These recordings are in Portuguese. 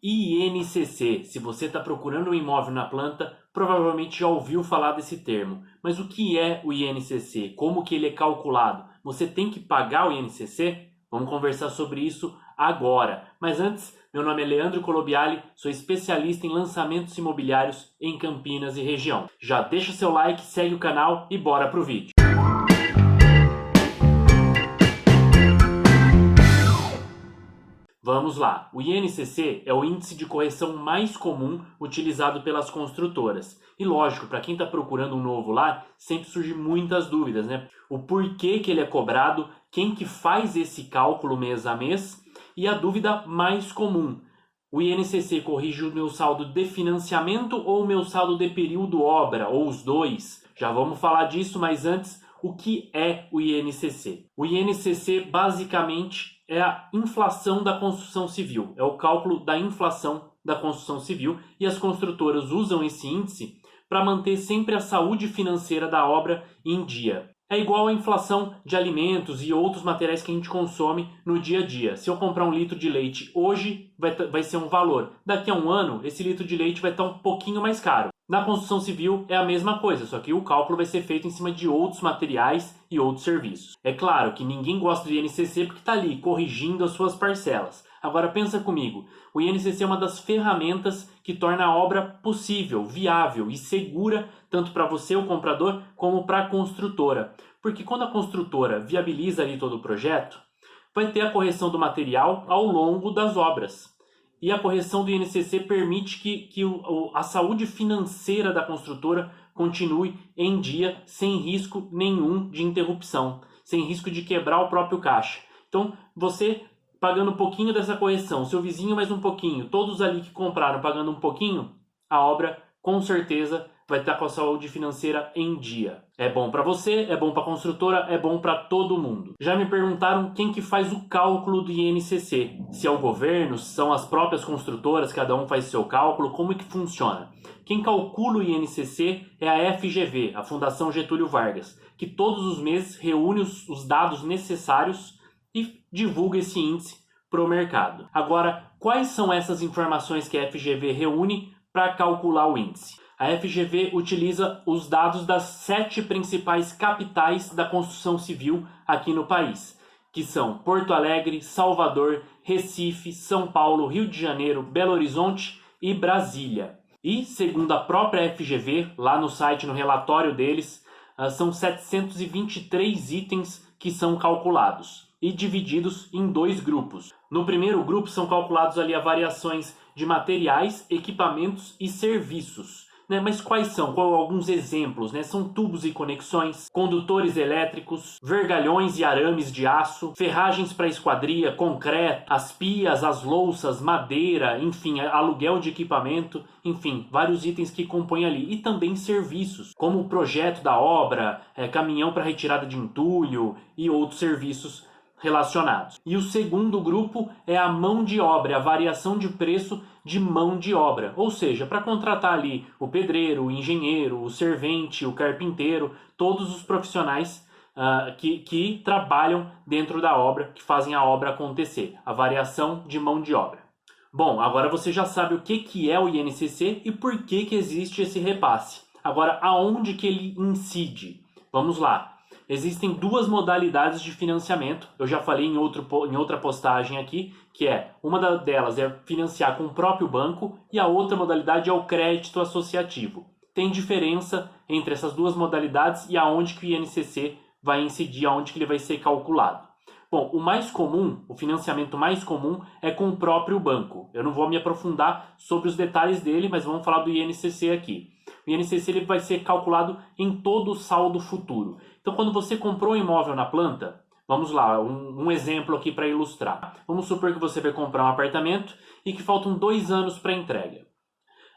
INCC, se você está procurando um imóvel na planta, provavelmente já ouviu falar desse termo. Mas o que é o INCC? Como que ele é calculado? Você tem que pagar o INCC? Vamos conversar sobre isso agora. Mas antes, meu nome é Leandro Colobiali, sou especialista em lançamentos imobiliários em Campinas e região. Já deixa seu like, segue o canal e bora pro vídeo. Vamos lá, o INCC é o índice de correção mais comum utilizado pelas construtoras. E lógico, para quem está procurando um novo lar, sempre surgem muitas dúvidas, né? O porquê que ele é cobrado, quem que faz esse cálculo mês a mês e a dúvida mais comum. O INCC corrige o meu saldo de financiamento ou o meu saldo de período obra, ou os dois? Já vamos falar disso, mas antes, o que é o INCC? O INCC basicamente é a inflação da construção civil, é o cálculo da inflação da construção civil e as construtoras usam esse índice para manter sempre a saúde financeira da obra em dia. É igual à inflação de alimentos e outros materiais que a gente consome no dia a dia. Se eu comprar um litro de leite hoje, vai ser um valor. Daqui a um ano, esse litro de leite vai estar um pouquinho mais caro. Na construção civil é a mesma coisa, só que o cálculo vai ser feito em cima de outros materiais e outros serviços. É claro que ninguém gosta do INCC porque está ali corrigindo as suas parcelas. Agora pensa comigo, o INCC é uma das ferramentas que torna a obra possível, viável e segura tanto para você, o comprador, como para a construtora. Porque quando a construtora viabiliza ali todo o projeto, vai ter a correção do material ao longo das obras. E a correção do INCC permite que a saúde financeira da construtora continue em dia sem risco nenhum de interrupção, sem risco de quebrar o próprio caixa. Então, você pagando um pouquinho dessa correção, seu vizinho mais um pouquinho, todos ali que compraram pagando um pouquinho, a obra com certeza vai estar com a saúde financeira em dia. É bom para você, é bom para a construtora, é bom para todo mundo. Já me perguntaram quem que faz o cálculo do INCC. Se é o governo, se são as próprias construtoras, cada um faz seu cálculo, como é que funciona? Quem calcula o INCC é a FGV, a Fundação Getúlio Vargas, que todos os meses reúne os dados necessários e divulga esse índice para o mercado. Agora, quais são essas informações que a FGV reúne para calcular o índice? A FGV utiliza os dados das 7 principais capitais da construção civil aqui no país, que são Porto Alegre, Salvador, Recife, São Paulo, Rio de Janeiro, Belo Horizonte e Brasília. E, segundo a própria FGV, lá no site, no relatório deles, são 723 itens que são calculados e divididos em 2 grupos. No primeiro grupo são calculados ali as variações de materiais, equipamentos e serviços. Mas quais são? Alguns exemplos? São tubos e conexões, condutores elétricos, vergalhões e arames de aço, ferragens para esquadria, concreto, as pias, as louças, madeira, enfim, aluguel de equipamento, enfim, vários itens que compõem ali. E também serviços, como o projeto da obra, caminhão para retirada de entulho e outros serviços relacionados. E o segundo grupo é a mão de obra, a variação de preço de mão de obra. Ou seja, para contratar ali o pedreiro, o engenheiro, o servente, o carpinteiro, todos os profissionais que trabalham dentro da obra, que fazem a obra acontecer. A variação de mão de obra. Bom, agora você já sabe o que é o INCC e por que existe esse repasse. Agora, aonde que ele incide? Vamos lá. Existem 2 modalidades de financiamento, eu já falei em outra postagem aqui, que uma delas é financiar com o próprio banco e a outra modalidade é o crédito associativo. Tem diferença entre essas 2 modalidades e aonde que o INCC vai incidir, aonde que ele vai ser calculado. Bom, o mais comum, o financiamento mais comum é com o próprio banco. Eu não vou me aprofundar sobre os detalhes dele, mas vamos falar do INCC aqui. O INCC ele vai ser calculado em todo o saldo futuro. Então, quando você comprou um imóvel na planta, vamos lá, um exemplo aqui para ilustrar. Vamos supor que você vai comprar um apartamento e que faltam 2 anos para a entrega.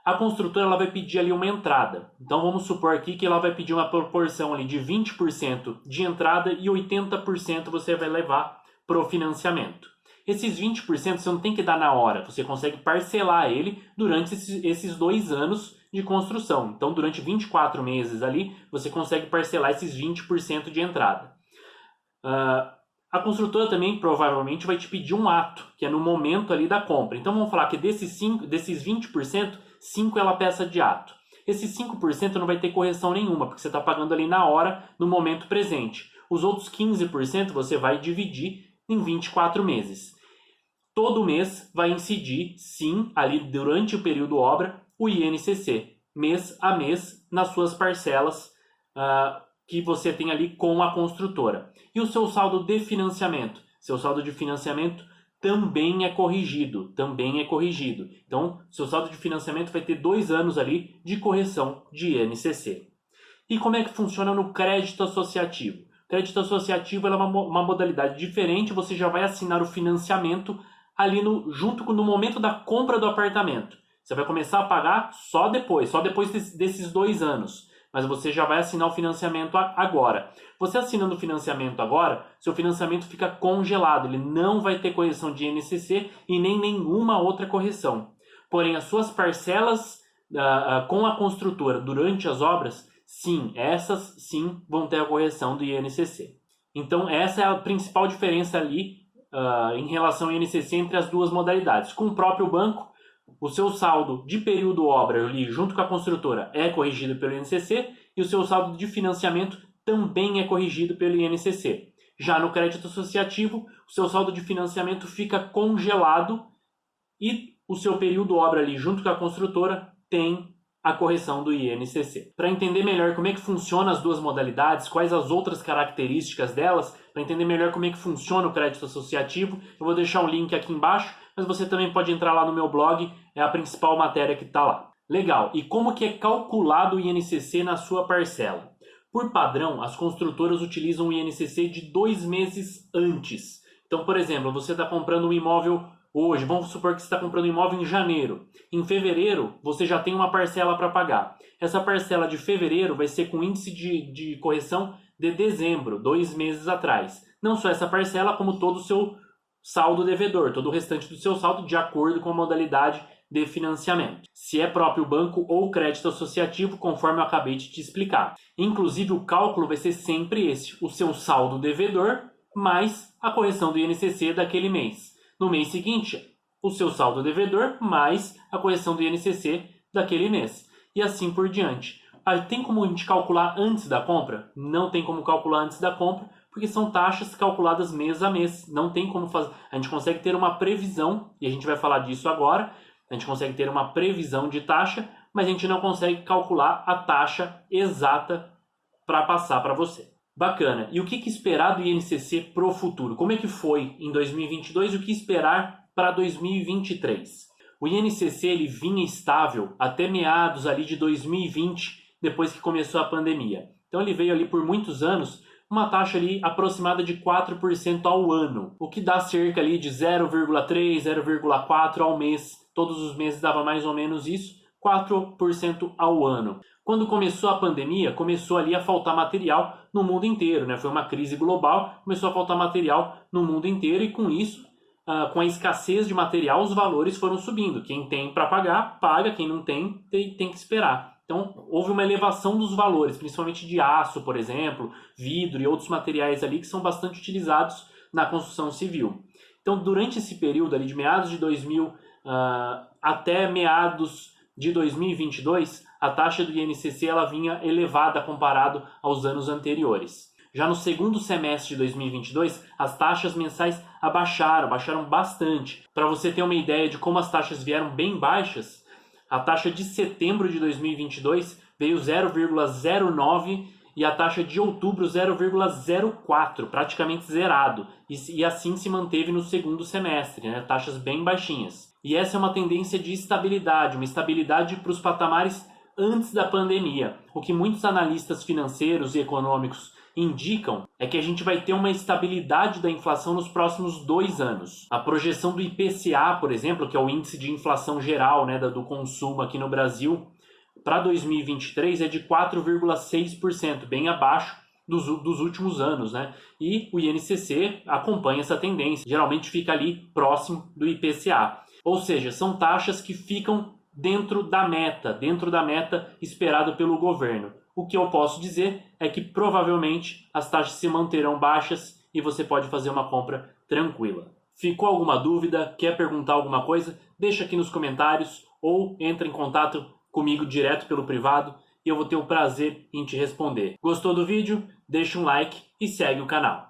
A construtora ela vai pedir ali uma entrada. Então, vamos supor aqui que ela vai pedir uma proporção ali de 20% de entrada e 80% você vai levar para o financiamento. Esses 20% você não tem que dar na hora, você consegue parcelar ele durante esses 2 anos de construção. Então, durante 24 meses ali, você consegue parcelar esses 20% de entrada. A construtora também provavelmente vai te pedir um ato, que é no momento ali da compra. Então vamos falar que desses 20%, 5% ela peça de ato. Esses 5% não vai ter correção nenhuma, porque você está pagando ali na hora, no momento presente. Os outros 15% você vai dividir em 24 meses. Todo mês vai incidir, sim, ali durante o período obra, o INCC, mês a mês, nas suas parcelas que você tem ali com a construtora. E o seu saldo de financiamento? Seu saldo de financiamento também é corrigido, Então, seu saldo de financiamento vai ter 2 anos ali de correção de INCC. E como é que funciona no crédito associativo? Crédito associativo é uma modalidade diferente, você já vai assinar o financiamento ali no momento da compra do apartamento. Você vai começar a pagar só depois desses 2 anos. Mas você já vai assinar o financiamento agora. Você assinando o financiamento agora, seu financiamento fica congelado. Ele não vai ter correção de INCC e nem nenhuma outra correção. Porém, as suas parcelas com a construtora durante as obras, sim, essas sim vão ter a correção do INCC. Então, essa é a principal diferença ali em relação ao INCC entre as duas modalidades. Com o próprio banco, o seu saldo de período obra ali, junto com a construtora, é corrigido pelo INCC e o seu saldo de financiamento também é corrigido pelo INCC. Já no crédito associativo, o seu saldo de financiamento fica congelado e o seu período obra ali, junto com a construtora, tem a correção do INCC. Para entender melhor como é que funciona as duas modalidades, quais as outras características delas, para entender melhor como é que funciona o crédito associativo, eu vou deixar o link aqui embaixo, mas você também pode entrar lá no meu blog, é a principal matéria que está lá. Legal, e como que é calculado o INCC na sua parcela? Por padrão, as construtoras utilizam o INCC de 2 meses antes. Então, por exemplo, você está comprando um imóvel hoje, vamos supor que você está comprando um imóvel em janeiro. Em fevereiro, você já tem uma parcela para pagar. Essa parcela de fevereiro vai ser com índice de correção de dezembro, 2 meses atrás. Não só essa parcela, como todo o seu saldo devedor, todo o restante do seu saldo, de acordo com a modalidade de financiamento. Se é próprio banco ou crédito associativo, conforme eu acabei de te explicar. Inclusive, o cálculo vai ser sempre esse: o seu saldo devedor mais a correção do INCC daquele mês. No mês seguinte, o seu saldo devedor mais a correção do INCC daquele mês. E assim por diante. Tem como a gente calcular antes da compra? Não tem como calcular antes da compra, porque são taxas calculadas mês a mês. Não tem como fazer. A gente consegue ter uma previsão, e a gente vai falar disso agora. A gente consegue ter uma previsão de taxa, mas a gente não consegue calcular a taxa exata para passar para você. Bacana. E o que esperar do INCC para o futuro? Como é que foi em 2022 e o que esperar para 2023? O INCC ele vinha estável até meados ali de 2020, depois que começou a pandemia. Então ele veio ali por muitos anos, uma taxa ali aproximada de 4% ao ano, o que dá cerca ali de 0,3, 0,4 ao mês. Todos os meses dava mais ou menos isso, 4% ao ano. Quando começou a pandemia, começou ali a faltar material no mundo inteiro, né? Foi uma crise global, começou a faltar material no mundo inteiro e com isso, com a escassez de material, os valores foram subindo. Quem tem para pagar, paga, quem não tem, tem que esperar. Então, houve uma elevação dos valores, principalmente de aço, por exemplo, vidro e outros materiais ali que são bastante utilizados na construção civil. Então, durante esse período ali de meados de 2000 até meados de 2022, a taxa do INCC ela vinha elevada comparado aos anos anteriores. Já no segundo semestre de 2022, as taxas mensais baixaram bastante. Para você ter uma ideia de como as taxas vieram bem baixas, a taxa de setembro de 2022 veio 0,09 e a taxa de outubro 0,04, praticamente zerado. E assim se manteve no segundo semestre, né? Taxas bem baixinhas. E essa é uma tendência de estabilidade, uma estabilidade para os patamares antes da pandemia. O que muitos analistas financeiros e econômicos indicam é que a gente vai ter uma estabilidade da inflação nos próximos 2 anos. A projeção do IPCA, por exemplo, que é o índice de inflação geral, né, do consumo aqui no Brasil, para 2023 é de 4,6%, bem abaixo dos últimos anos, né? E o INCC acompanha essa tendência, geralmente fica ali próximo do IPCA. Ou seja, são taxas que ficam dentro da meta esperada pelo governo. O que eu posso dizer é que provavelmente as taxas se manterão baixas e você pode fazer uma compra tranquila. Ficou alguma dúvida? Quer perguntar alguma coisa? Deixa aqui nos comentários ou entra em contato comigo direto pelo privado e eu vou ter o prazer em te responder. Gostou do vídeo? Deixa um like e segue o canal.